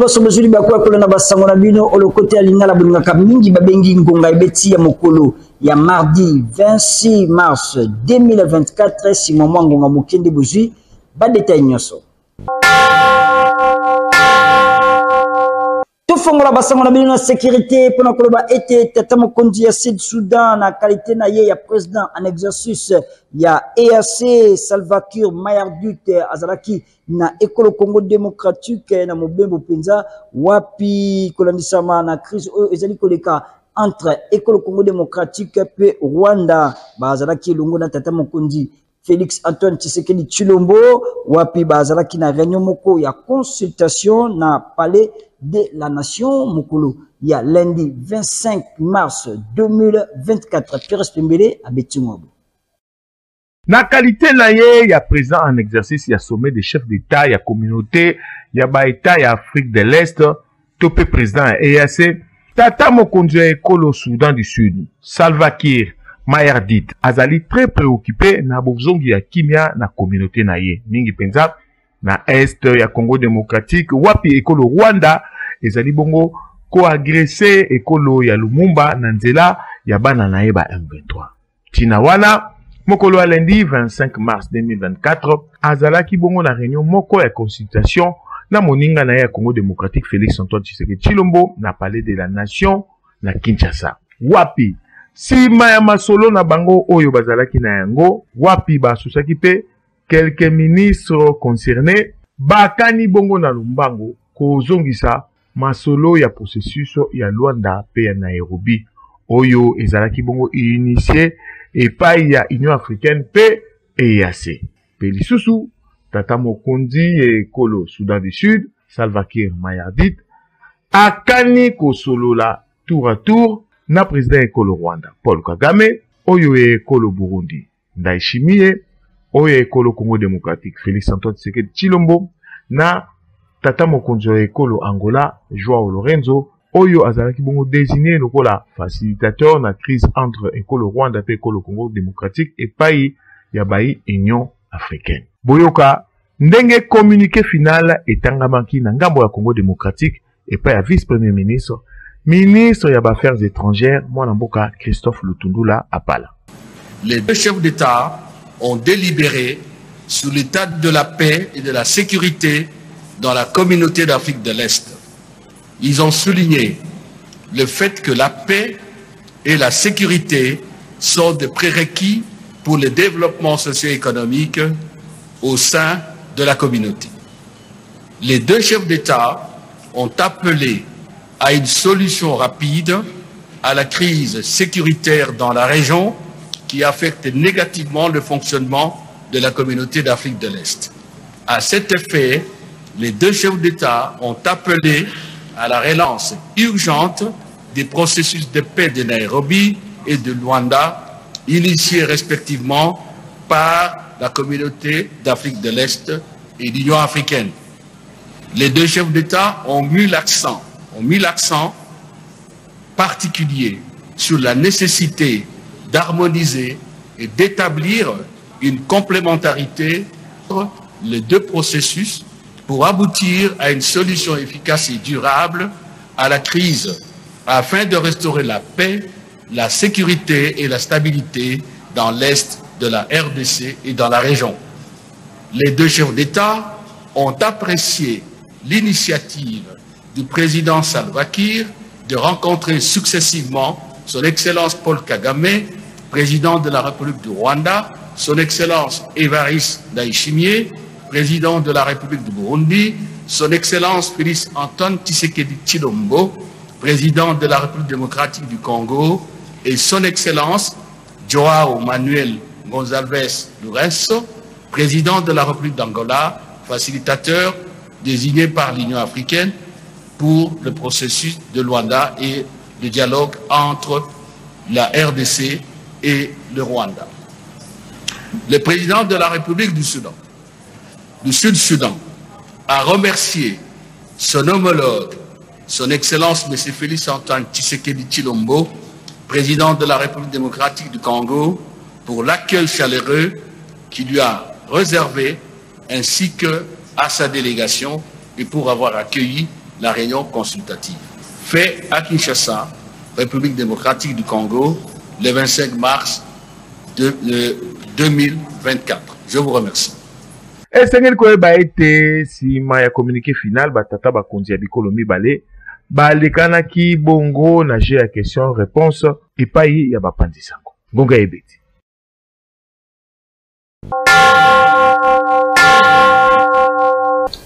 boso bozuli bakwa kolona basango na bino au côté alingala bunga mingi babengi ngonga ebeti ya mokolo ya mardi 26 mars 2024 si mwa ngonga mokende bozui ba détail nyoso. Fongola basango na bino na sécurité pour nakoloba été tata mokonzi ya Sud Soudan na qualité na ye ya président en exercice ya EAC Salva Kiir Mayardit azalaki na ekolo Congo démocratique na mobembo penza wapi kolandisama na crise ezali koleka entre ekolo Congo démocratique pe Rwanda bazalaki longo na tata mokonzi Félix Antoine Tshisekedi Tshilombo wapi bazalaki na réunion moko ya consultation na palais de la nation mokolo ya lundi 25 mars 2024 Pierre Pembele à Betingobo. Na qualité na ye ya président en exercice ya sommet des chefs d'État ya communauté ya ba État ya Afrique de l'Est topé président ya EAC tata mokonzi ya ekolo Soudan du Sud Salva Kiir Mayardit azali très préoccupé na bozongi ya kimia na communauté na ye mingi penza na est ya Congo démocratique wapi ekolo Rwanda ezali bongo ko agressé ekolo ya Lumumba na nzela ya bana na ye ba M23 tina wana mokolo ya lundi 25 mars 2024 azalaki bongo na réunion moko ya consultation na moninga na ye ya Congo démocratique Félix Antoine Tshisekedi Tshilombo na palais de la nation na Kinshasa wapi sima ya masolo na bango oyo bazalaki na yango wapi basusaki pe quelques ministres concernés bakani bongo na Lumbango kozongisa masolo ya processus ya Luanda pe ya Nairobi oyo ezalaki bongo initié epai ya Union africaine pe EAC pe lisusu tata mokonzi ekolo Soudan du Sud Salva Kiir Mayardit akani kosolola tour à tour na président ekolo Rwanda Paul Kagame oyo ekolo Burundi Ndayishimiye oyo ekolo Congo démocratique Félix Antoine Tshisekedi Tshilombo na tata mokonzi ekolo Angola Joao Lorenzo oyo azalaki bongo désigné lokola facilitateur na crise entre ekolo Rwanda pe ekolo Congo démocratique epai ya bai Union africaine boyoka ndenge communiqué final etangamaki na ngambo ya Congo démocratique epai ya vice-premier ministre ministre ya Affaires étrangères mwana mboka Christophe Lutundula Apala. Les deux chefs d'État ont délibéré sur l'état de la paix et de la sécurité dans la communauté d'Afrique de l'Est. Ils ont souligné le fait que la paix et la sécurité sont des prérequis pour le développement socio-économique au sein de la communauté. Les deux chefs d'État ont appelé à une solution rapide à la crise sécuritaire dans la région qui affecte négativement le fonctionnement de la communauté d'Afrique de l'Est. À cet effet, les deux chefs d'État ont appelé à la relance urgente des processus de paix de Nairobi et de Luanda, initiés respectivement par la communauté d'Afrique de l'Est et l'Union africaine. Les deux chefs d'État ont mis l'accent particulier sur la nécessité d'harmoniser et d'établir une complémentarité entre les deux processus pour aboutir à une solution efficace et durable à la crise, afin de restaurer la paix, la sécurité et la stabilité dans l'Est de la RDC et dans la région. Les deux chefs d'État ont apprécié l'initiative du président Salva Kiir de rencontrer successivement son Excellence Paul Kagame, président de la République du Rwanda, son Excellence Evariste Ndayishimiye, président de la République du Burundi, son Excellence Félix Antoine Tshisekedi Tshilombo, président de la République démocratique du Congo, et son Excellence Joao Manuel Gonçalves Lourenço, président de la République d'Angola, facilitateur désigné par l'Union africaine pour le processus de Luanda et le dialogue entre la RDC et le Rwanda. Le président de la République du Sud-Soudan, a remercié son homologue, son Excellence M. Félix Antoine Tshisekedi Tshilombo, président de la République démocratique du Congo, pour l'accueil chaleureux qu'il lui a réservé, ainsi que à sa délégation, et pour avoir accueilli la réunion consultative. Fait à Kinshasa, République démocratique du Congo, le 25 mars 2024. Je vous remercie. esengeli koyeba ete nsima ya communiqué final batata bakonzi ya bikolo mibale balekanaki bongo na jeu ya question réponse epai ya bapanzi sango ngonga yebeti.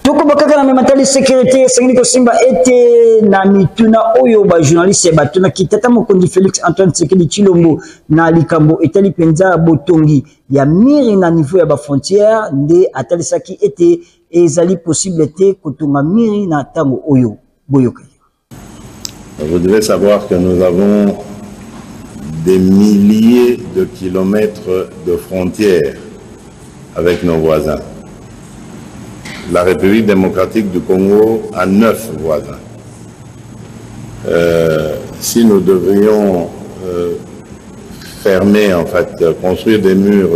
Toko bakaka na mematali sécurité esengeli kosimba ete na mituna oyo ba journaliste batuna kitata mokonzi Félix Antoine Tshisekedi Tshilombo na likambo etali penza botongi ya miri na niveau ya ba frontière nde atalisaki ete ezali possible te kotonga miri na tango oyo boyoka. Vous devez savoir que nous avons des milliers de kilomètres de frontières avec nos voisins. La République démocratique du Congo a 9 voisins. Si nous devrions fermer, en fait, construire des murs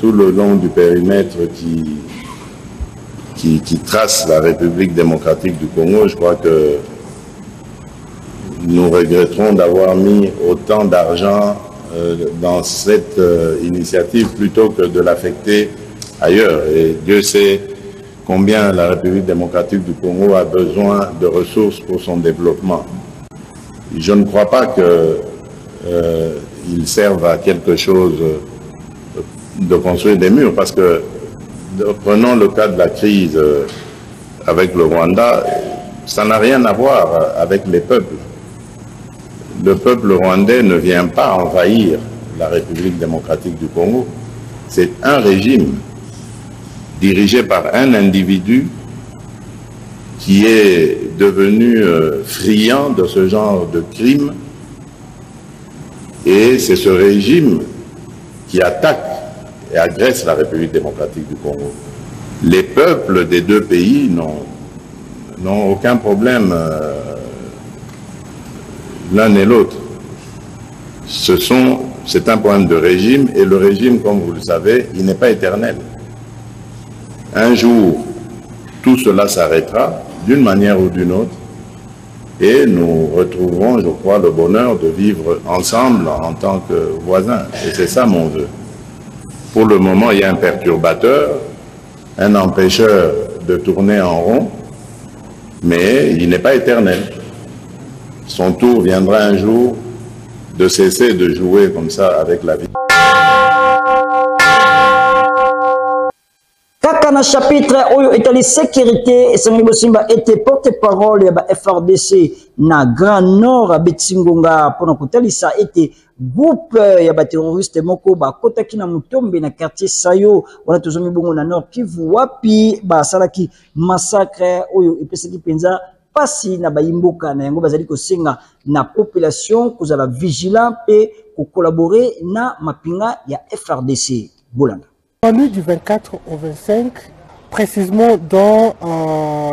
tout le long du périmètre qui trace la République démocratique du Congo, je crois que nous regretterons d'avoir mis autant d'argent dans cette initiative plutôt que de l'affecter ailleurs. Et Dieu sait combien la République démocratique du Congo a besoin de ressources pour son développement. Je ne crois pas qu'il serve à quelque chose de construire des murs, parce que prenons le cas de la crise avec le Rwanda, ça n'a rien à voir avec les peuples. Le peuple rwandais ne vient pas envahir la République démocratique du Congo. C'est un régime dirigé par un individu qui est devenu friand de ce genre de crimes. Et c'est ce régime qui attaque et agresse la République démocratique du Congo. Les peuples des deux pays n'ont aucun problème l'un et l'autre. C'est un problème de régime, et le régime, comme vous le savez, il n'est pas éternel. Un jour, tout cela s'arrêtera d'une manière ou d'une autre, et nous retrouverons, je crois, le bonheur de vivre ensemble en tant que voisins. Et c'est ça mon vœu. Pour le moment, il y a un perturbateur, un empêcheur de tourner en rond, mais il n'est pas éternel. Son tour viendra un jour de cesser de jouer comme ça avec la vie. Kaka na chapitre oyo etali sécurité esengeli bosimba ete porte-parole ya ba FRDC na Grand Nord Betsingonga pona kotalisa ete groupe ya ba terroriste moko bakotaki na mutombe na quartier Sayo wana tozomi bongo na Nord Kivu wapi basalaki massacre oyo epesaki penza pasi na bayimboka na yango bazali kosenga na population kozala vigilant pe ko collaborer na mapinga ya FRDC bolanda. La nuit du 24 au 25, précisément dans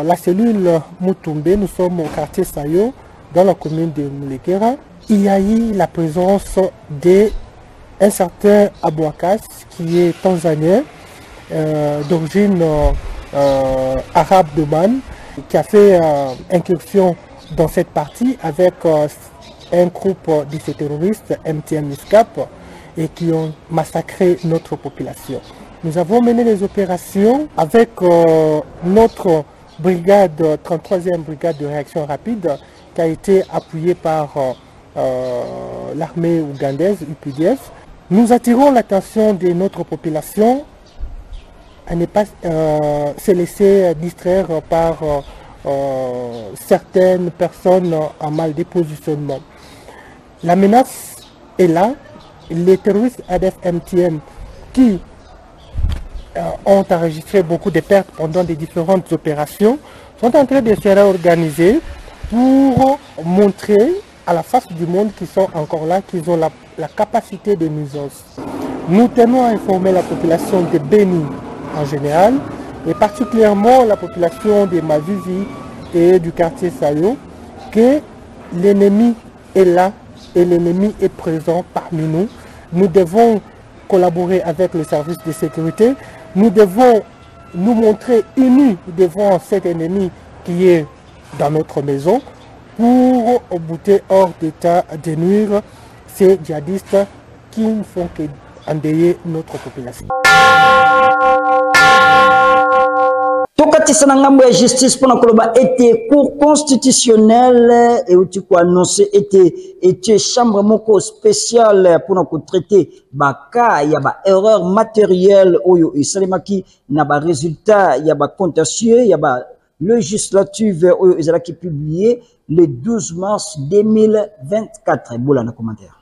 la cellule Mutumbe, nous sommes au quartier Sayo, dans la commune de Mulekera. Il y a eu la présence d'un certain Abouakas, qui est tanzanien, d'origine arabe de Man, qui a fait incursion dans cette partie avec un groupe de ces terroristes, MTM ISCAP, et qui ont massacré notre population. Nous avons mené des opérations avec notre brigade, 33e brigade de réaction rapide, qui a été appuyée par l'armée ougandaise, UPDF. Nous attirons l'attention de notre population à ne pas se laisser distraire par certaines personnes en mal de positionnement. La menace est là. Les terroristes ADF MTM qui ont enregistré beaucoup de pertes pendant des différentes opérations sont en train de se réorganiser pour montrer à la face du monde qu'ils sont encore là, qu'ils ont la capacité de nuisance. Nous tenons à informer la population de Béni en général, et particulièrement la population de Mavivi et du quartier Sayo, que l'ennemi est là et l'ennemi est présent parmi nous. Nous devons collaborer avec les services de sécurité. Nous devons nous montrer unis devant cet ennemi qui est dans notre maison pour bouter hors d'état de nuire ces djihadistes qui ne font qu'endeuiller notre population. Tokatisa na ngambo ya justice pona koloba ete cour constitutionnelle et uti ko annoncer ete chambre moko spéciale pona ko traiter ba cas ya ba erreur matérielle oyo esalemaki na ba résultat ya ba contentieux ya ba législative oyo ezalaki publié le 12 mars 2024. Boula na commentaire.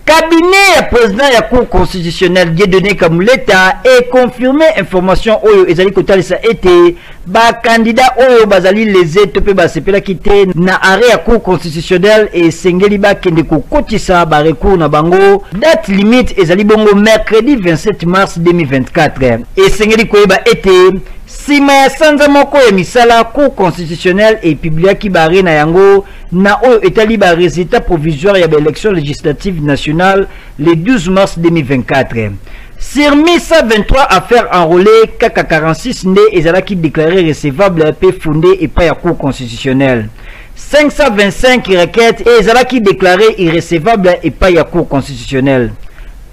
Cabinet ya président ya cour constitutionnelle Dieudonné Kamuleta et confirmé information oyo ezali kotalisa ete ba candidat oyo bazali lésé topé ba sepela kité na arrêt ya cour constitutionnelle et sengeli ba kende ko kotisa ba recours na bango date limite ezali bongo mercredi 27 mars 2024 et sengeli koyeba ete sima ya sanza moko ya misala cour constitutionnelle et publiaki bare na yango na oyo etali ba résultat provisoire ya ba élection législative nationale le 12 mars 2024. Sur 1123 affaires enrôlées, kaka 46 nde ezalaki déclaré recevable pe fondé et pas ya cour constitutionnelle. 525 requêtes ezalaki déclaré irrecevable et pas ya cour constitutionnelle.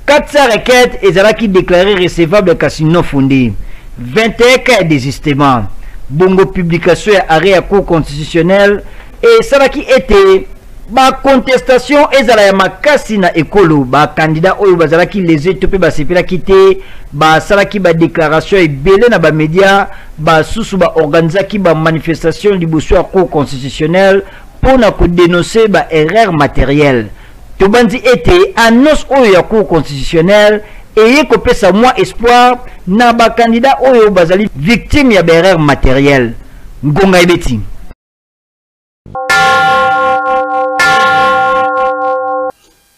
400 requêtes ezalaki déclaré recevable kasi non fondé. 21 cas de désistement. Bongo publication ya arrêt à cour constitutionnelle et salaki été ba contestation ezala ya makasi na ekolo ba candidat oyo bazalaki lésé topé ba sepela kité ba salaki ba déclaration ebele na ba média ba susu ba organisaki ba manifestation liboso ya cour constitutionnelle pour na ko dénoncer ba erreur matérielle. Tobandi été annonce oyo ya cour constitutionnelle et kopesa moi espoir na ba candidat oyo bazali victime ya erreur matérielle. Ngonga ebeti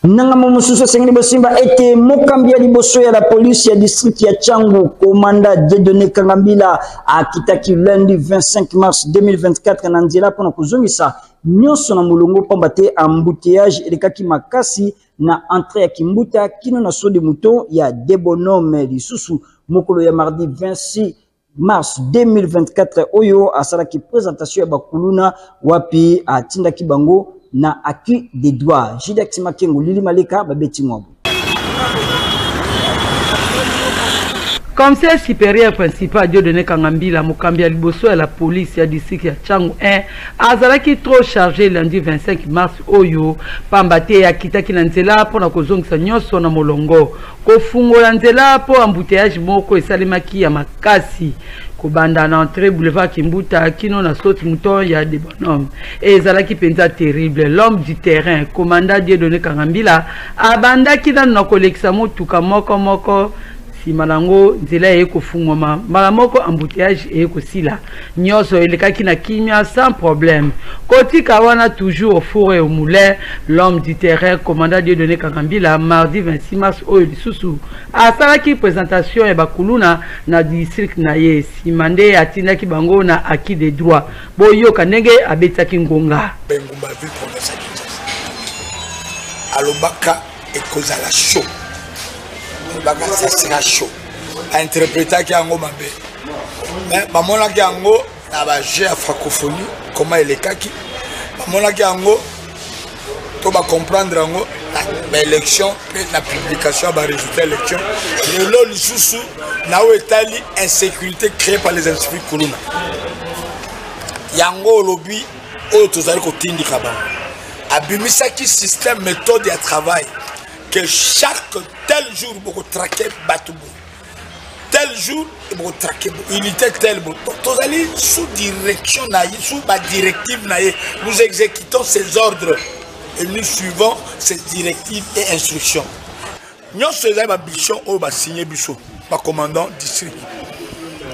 nanga momususu sengeli bosimba ete mokambia liboso ya la police ya district ya Tchangu commanda Dieudonné Kangambila akitaki lundi 25 mars 2024 na nzela pona kuzongisa nyonso na mulongo pamba te embouteillage elekaki makasi na entrée ya Kimbuta kino na so de mouton ya Debonome lisusu mokolo ya mardi 26 mars 2024 oyo asalaki présentation ya bakuluna wapi atindaki bango na acquis des droits. Jidex Makengo Lili Maleka babeti ngombo. Commissaire supérieur principal Dieudonné Kangambila Mukambia liboso à la police ya district ya Tchangu 1 azalaki trop chargé lundi 25 mars oyo pambate ya kitaki na nzela pona kozongisa nyonso na molongo kofungola nzela po embouteillage moko esalemaki ya makasi kobanda na entrée boulevard Kimbuta kino na soti mouton ya Debonome et ezalaki penza terrible. L'homme du terrain commandant Dieudonné Kangambila abandaki na kolekisa motuka moko simanango nzela eko fungoma malamoko embouteillage eko sila nyoso elekaki na kimia sans problème koti kawana toujours au four et au moulin. L'homme du terrain commandant Dieudonné Kangambila mardi 26 mars oyo lisusu asalaki présentation ya bakuluna na district na ye simande atindaki bango na acquis des droits boyoka ndenge abetaki ngonga bengumba ville province alobaka ekozala show ça sera chaud à interpréter qui ango mabe mais bamona ki ango na ba jeu à francophonie comment il est kaki bamona ki ango to ba comprendre ango na élection na publication ba résultat élection le lo lisusu na o etali insécurité créée par les instituts kuluna yango lobby o tozali ko tindika ba abimisaki système méthode ya travail que chaque tel jour beaucoup traquer Batoubo, tel jour beaucoup traquer unité tel donc allez sous direction sous ma directive nous exécutons ces ordres et nous suivons ces directives et instructions. Nous faisons ma mission au bas signé biso ma commandant district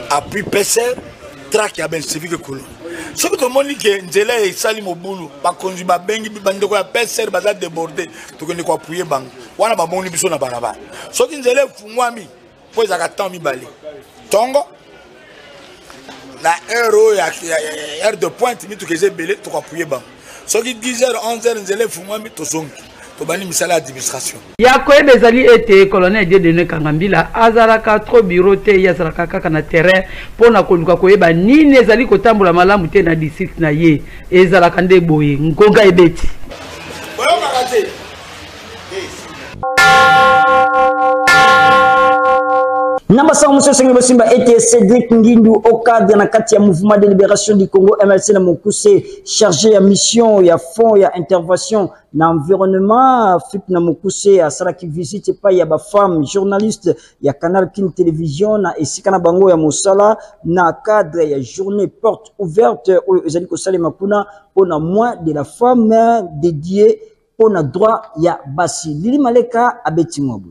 appui PCR traque ya ben civique colon. Ce que tout le monde dit que nzela et sali mobulu ba konzi ba bengi bi bandeko ya PCR baza déborder to ko ni ko appuyer bang wana ba boni biso na balaba so ki nzela fungwami po ezaka temps mibale tongo na heure ya heure de pointe mi to keze belé to ko appuyer bang so ki 10h 11h nzela fungwami to zongi tobani misala administration ya koyeba ezali ete colonel Dieudonné Kangambila azalaka trop bureau te yazalaka kaka na terrain mpona koluka koyeba nini ezali kotambola malamu te na district na ye ezalaka nde boye ngonga ebeti Nambasa Monsieur Sengi Bosimba était Cédric Ngindu au cadre na kati ya mouvement de libération du Congo MLC na Mokuse chargé à mission ya fond ya intervention na environnement FIP na Mokuse à Saraki visite pa ya ba femme journaliste ya Canal Kin Télévision na esika na bango ya Mosala na cadre ya journée porte ouverte au ezali ko salema kuna pona mois de la femme dédié pona droit ya basi Lili Maleka abeti mwabu.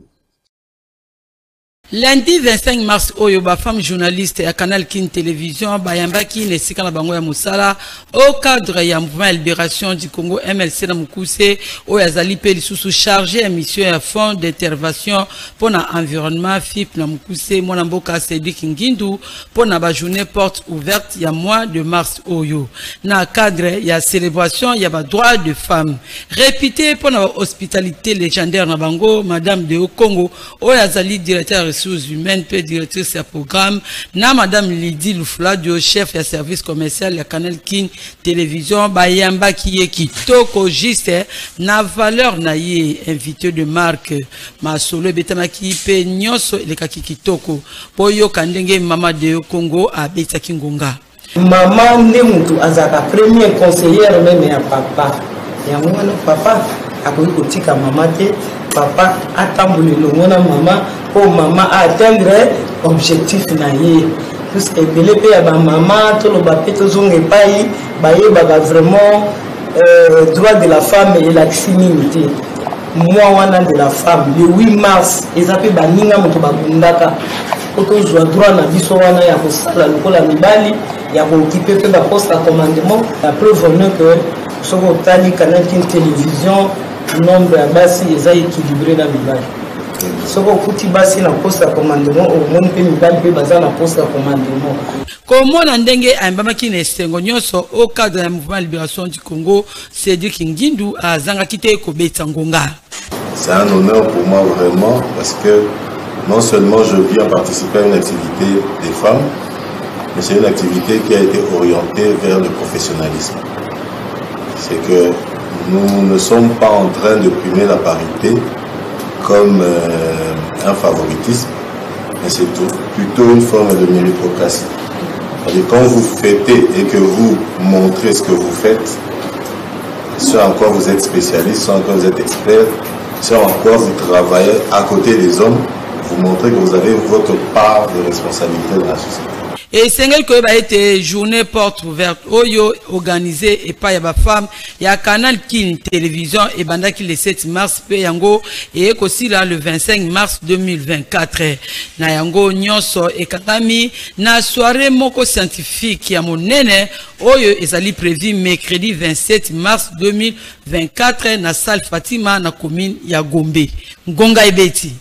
Lundi 25 mars, Oyo, femme journaliste à Canal Kin Télévision, Bayambaki, Nesika na Bango ya Moussala, au cadre ya mouvement libération du Congo MLC na Mukuse, Oyo Azali Peli sous chargé à mission à fond d'intervention pour l'environnement FIP na Mukuse, Monamboka Cédric Ngindu, pour la journée porte ouverte, il y a mois de mars, Oyo. Na cadre, il y a célébration, il y a droit de femmes. Répété pour la hospitalité légendaire na Bango, Madame de Congo, Oyo Azali directeur ressources humaines, puis directrice de programme, na Madame Lydie Loufladio, chef de service commercial de Canal Kin Télévision, Bayamba qui Kitoko juste, na valeur na ye, invité de marque, Masolo Betamaki, pe Nyoso, le Kaki Kitoko, Poyo Kandenge, Mama de Congo, à Betaki Ngonga. Maman Nemutu, Azaka, premier conseillère même à papa. Et à moi, papa, à côté de maman, papa, attendez le maman. Pour maman atteindre objectif na ye parce que belé pe ya ba maman to lo ba peto zonge pai ba ye ba vraiment droit de la femme et la féminité moi wana de la femme le 8 mars ezape ba ninga moto ba bundaka oto zo droit na biso wana ya ko sala lokola mibali ya ko occuper pe ba poste à commandement la preuve en que soko tali Canal Kin Télévision nombre ya basi eza équilibré na mibali. Comment Ndenge Ambamaki Nesengo Nyoso au cadre du mouvement libération du Congo, Cédric Ngindu à Zangakite Kobeta Ngonga. C'est un honneur pour moi vraiment parce que non seulement je viens participer à une activité des femmes, mais c'est une activité qui a été orientée vers le professionnalisme. C'est que nous ne sommes pas en train de primer la parité comme un favoritisme, mais c'est plutôt une forme de méritocratie. Et quand vous fêtez et que vous montrez ce que vous faites, soit encore vous êtes spécialiste, soit encore vous êtes expert, soit encore vous travaillez à côté des hommes, vous montrez que vous avez votre part de responsabilité dans la société. Et Sengel Koeba été journée porte ouverte Oyo organisée et pas yaba femme ya Canal Kin Télévision et bandaki le 7 mars pe yango et aussi là le 25 mars 2024 na yango nyonso et katami na soirée moko scientifique ya monene Oyo ezali prévu mercredi 27 mars 2024 na salle Fatima na commune ya Gombe Ngonga Ebeti.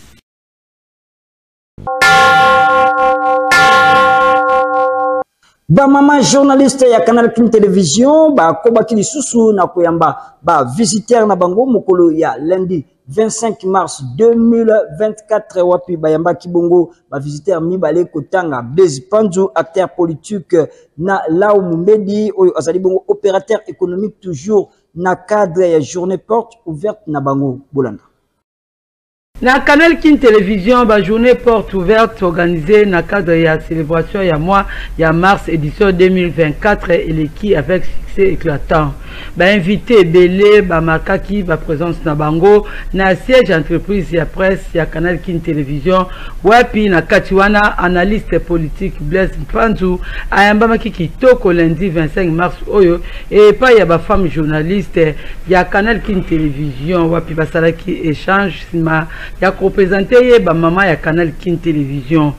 Ba mama journaliste ya Canal Kin Télévision ba kobaki lisusu na koyamba ba visiteur na bango mokolo ya lundi 25 mars 2024 wapi bayamba kibongo ba visiteur mibale kotanga Blaise Panzu acteur politique na Lao Mumbedi oyo azali bongo opérateur économique toujours na cadre ya journée porte ouverte na bango Bolanda. Na Canal Kin Télévision, ba journée porte ouverte organisée na cadre de la célébration il y a mois, il y a mars édition 2024 et l'équipe avec succès éclatant. Ba invité Belé, ba Makaki, ba présence na bango, na siège entreprise ya presse, ya Canal Kin Télévision, wapi na Katiwana, analyste politique Blaise Panzu, ayamba makiki toko lundi 25 mars oyo, et pas ya ba femme journaliste, ya Canal Kin Télévision, wapi ba salaki échange, sima ya représenté ba maman ya Canal Kin Télévision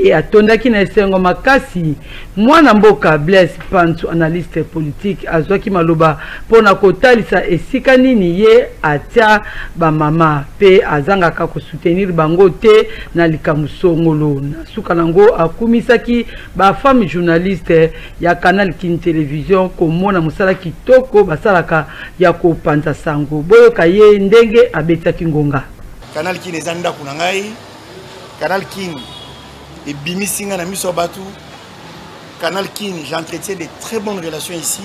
ye atondaki na esengo makasi mwana mboka Blaise Pantu analyste politique azwaki maloba pona kotalisa esika nini ye atia ba mama pe azangaka ko soutenir bango te na likamusongolo na suka nango akumisaki ba femme journaliste ya Canal King Television komona musala kitoko basalaka ya kopanza sango boyoka ye ndenge abetaki ngonga. Canal King ezanda kuna ngai Canal King et Bimisinga na miso batu. Canal King, j'entretiens de très bonnes relations ici.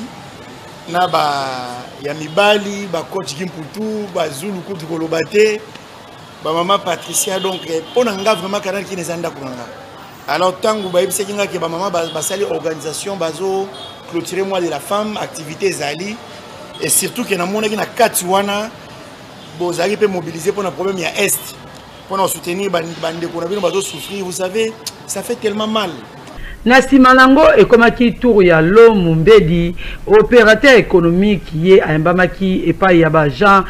Na ba Yamibali, ba coach Gimputu, ba Zulu Kuti Kolobate, ba maman Patricia, donc on a vraiment Canal King ezanda kunanga. Alors tangu ba yebise kinga ke ba maman ba sali organisation bazo clôturer mois de la femme, activité zali et surtout que na mona ki na kati wana bozali peut mobiliser pour un problème ya est. Pour soutenir bande qu'on a souffrir, vous savez, ça fait tellement mal. Nasimanango et comme qui tour ya lo Mumbedi, opérateur économique qui est à Mbamaki et pas yaba Jean,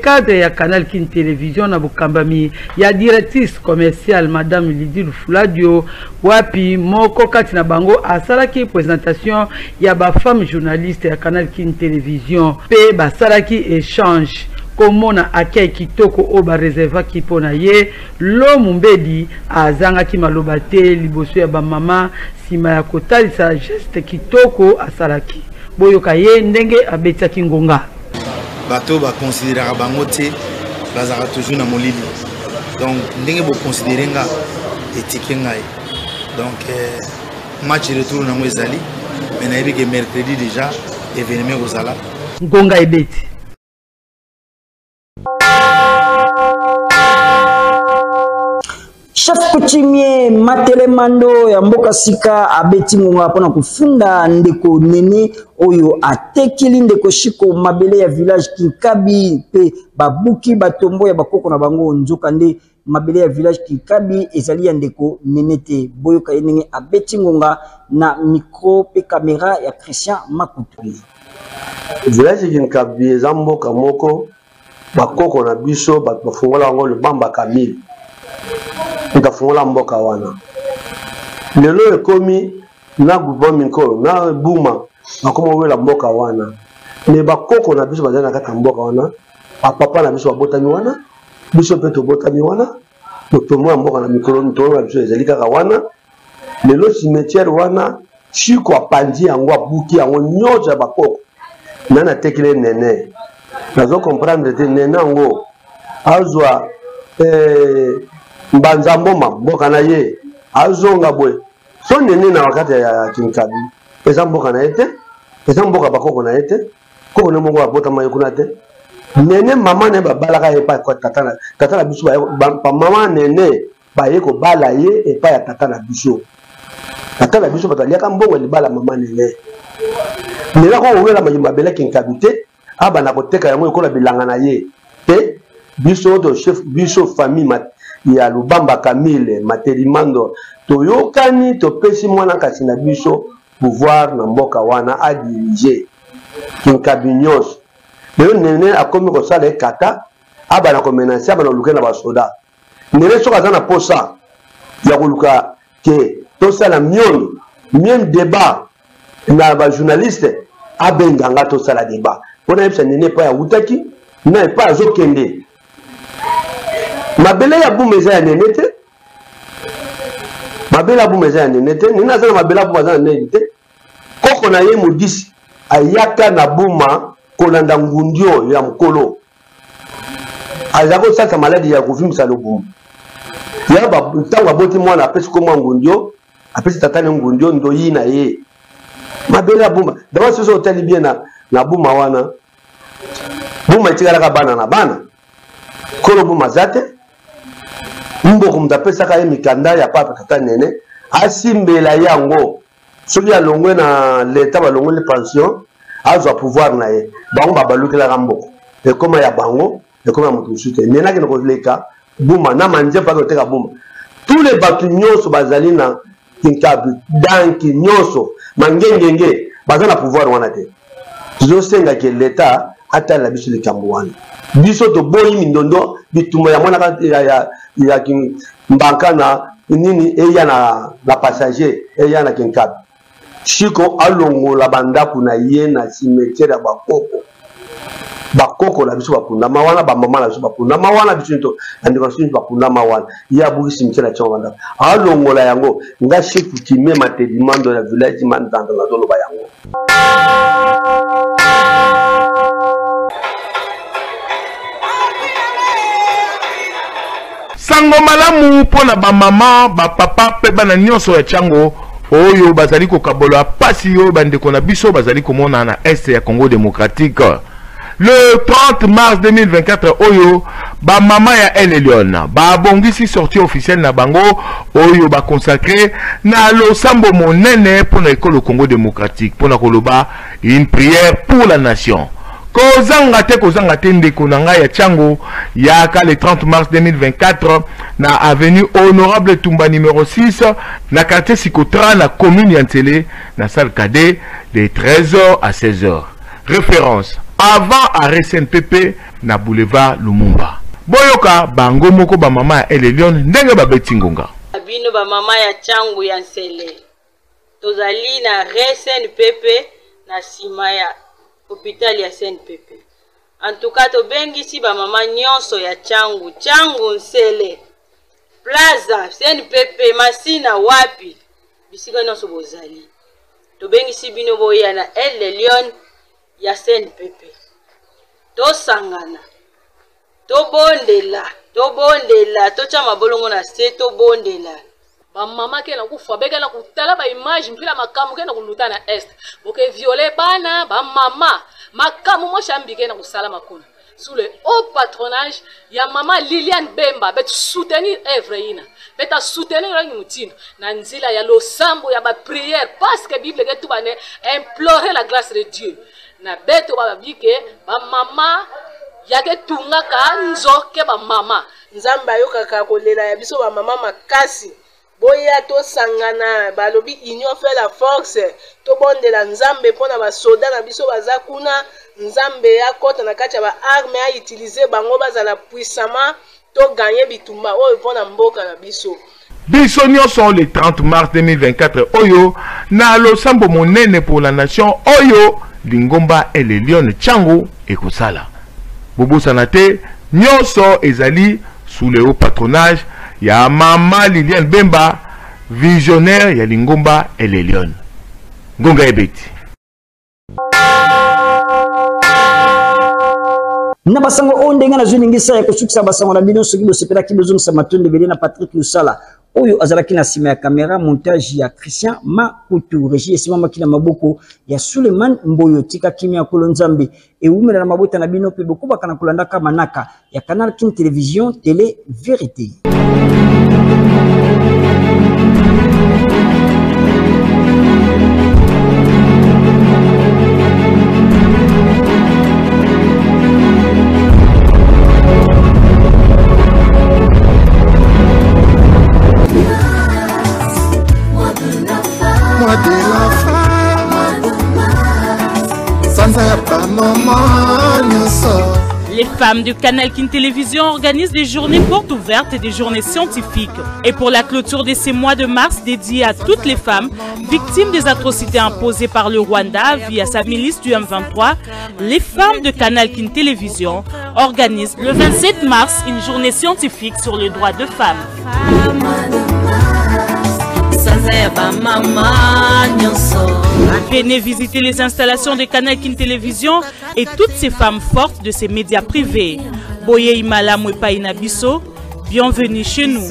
cadre ya Canal King Télévision na Bukambami, ya directrice commerciale Madame Lydie Fuladio, wapi moko katina bango asalaki présentation ya ba femme journaliste ya Canal King Télévision, pe ba salaki échange. Komona akei kitoko oba reserva kipona ye lo Mumbedi azanga ki maloba te liboso ya ba mama sima ya kotalisa geste kitoko asalaki boyoka ye ndenge abetaki ngonga bato ba considérer bango te bazaka toujours na molili donc ndenge bo considérer nga etike ngai donc match retour na ngwezali mais na yebi ke mercredi déjà événement kozala ngonga ebeti. Chef coutumier Matelemando ya mboka sika abeti ngonga pona kufunda ndeko nene oyo atekili ndeko shiko mabele ya village Kinkabi pe babuki batombo ya bakoko na bango nzoka nde mabele ya village Kinkabi ezali ya ndeko nene te boyoka yenenge abeti ngonga na micro pe caméra ya Christian Makutu. Village Kinkabi ezamboka moko bakoko na biso bafungola ngo le bamba Camille ntafungola mboka wana lelo ekomi na gouvernement mikolo na buma bakoma wela mboka wana me bakoko na biso bazana kaka mboka wana papa na biso babotami wana biso pe tobotami wana totomwa mboka na mikolo ntolo na biso ezali kaka wana lelo cimetière wana chiko apandi yango abuki yango nyonso ya bakoko nana tekile nene nazo comprendre te nene yango azwa mbanza mboma mboka na ye azonga bwe so nene na wakati ya Kinkabi eza mboka na ete eza mboka bakoko na ete koko ne mongo abota mayo kuna te nene mama ne babalaka ye pa ko tata na biso ba mama nene ba ye ko bala ye e pa ya tata na biso bataliaka mbongo libala mama nene nela ko wela majimba bela Kinkabi te aba na koteka yango ekola bilanga na ye te biso do chef biso famille ya Lubamba Camille Matelimando toyokani topesi mwana kasi na biso pouvoir na mboka wana a diriger Kinkabi nyonso lelo nene akomi kosala ekata aba na komenansi aba na luka na basoda nene soka aza na posa ya koluka ke tosala miem débat na bajournaliste abenganga tosala débat mpona yebisa nene epai awutaki na epai azokende mabele ya buma eza ya nene te mabele ya buma eza ya nene te nene aza na mabele ya buma aza na nene te koko na ye modisi ayaka na buma kolanda ngundio ya mokolo aza kosalisa maladi ya kovimisa lobumu ya ntango aboti mwana apesi komwa ngundio apesi tatane ngundio ndoyi na ye mabele ya buma daba soso otali bien na buma wana buma etikalaka bana na bana kolo buma za te mboko mutu apesaka ye mikanda ya papa tata nene asimbela yango soki alongwe na leta balongwe le pension azwa pouvoir na ye bango babalukelaka mboko ekoma ya bango ekoma ya moto mosusu te nene akende koleka buma na manzefu ake koteka buma tous les bato nyonso bazali na Kinkabi danki nyonso mangengenge baza na pouvoir wana te tozosengaki leta atala biso likambo wana biso toboyi mindondo bitumba ya mwana ya mbanka na nini eya na passager eya na kinkabi siko alongo la banda kuna ye na cimetière bakoko la biso bakunda mawana ba mama la biso bakunda mawana biso to andika biso bakunda mawana ya buki cimetière la chonga alongo la yango nga chifu kimé matediment de la village mandanda na zolo ba yango. Sango malamu pona ba mama ba papa pe bana nyonso ya chango oyo bazali ko kabola pasi oyo bandeko na biso bazali komona na est ya Congo démocratique. Le 30 mars 2024 oyo ba mama ya El Elyon ba bongisi sortie officielle na bango oyo ba consacré na losambo monene pona ekolo Congo démocratique pona koloba une prière pour la nation. Kozanga te ndeko na ngai ya chango yaka le 30 mars 2024 na avenue Honorable Tumba numéro 6 na quartier Sikotra na commune Yantele na salle cadet de 13h à 16h. Référence avant arrêt CNPP na boulevard Lumumba. Boyoka bango moko ba mama ya El Elyon ndenge ba betingonga. Bino ba mama ya chango Yantele. Tozali na arrêt CNPP na sima ya hôpital ya CNPP. En tout cas, to bengi si ba mama nyonso ya changu nsele. Plaza CNPP masina wapi bisika nyonso bozali. To bengi si bino boya na El Elyon ya CNPP. To sangana. To bondela, to chama bolongo na se to bondela. Ba mama ke na kufa beka na kutala ba image mpila makamu ke na kuluta na est boke violer bana ba mama makamu mo shambike na kusala makuna sous le haut patronage ya mama Liliane Bemba bet soutenir œuvre ina beta soutenir rangi mutino na nzila ya losambo ya ba prière parce que bible ke tubane implorer la grâce de Dieu na beto ba bike ba mama yake tunga ka nzo ke ba mama nzamba yoka kolela ya biso ba mama makasi. Boya to sangana balobi union fait la force to bondela nzambe pona ba soda na biso bazakuna nzambe ya kota na kati ya ba arme a utiliser bango bazala puissamment to gagner bitumba oyo pona mboka na biso. Biso nyonso le 30 mars 2024 oyo na losambo monene pour la nation oyo lingomba El Elyon chango ekosala. Bobo sanate nyonso ezali sous le haut patronage ya mama Liliane Bemba visionnaire ya lingomba El Elyon. Ngonga ebeti. Na basango ondenga na zuningisa ya kusukisa basango na bino soki bosepela ki bozongisa matonde bele na Patrick Lusala oyo azalaki na sima ya kamera montage ya Christian Makutu regie sima makina maboko ya Suleiman Mboyo tika kimia kolo nzambe e umela na mabota na bino pe bokuba kana kulandaka manaka ya Canal King Télévision Télé Vérité. Les femmes de Canal King Télévision organisent des journées portes ouvertes et des journées scientifiques. Et pour la clôture de ces mois de mars dédiés à toutes les femmes victimes des atrocités imposées par le Rwanda via sa milice du M23, les femmes de Canal King Télévision organisent le 27 mars une journée scientifique sur les droits de femmes. Venez visiter les installations de Canal King Télévision et toutes ces femmes fortes de ces médias privés. Boye Imala Mwepaina Bisso, bienvenue chez nous.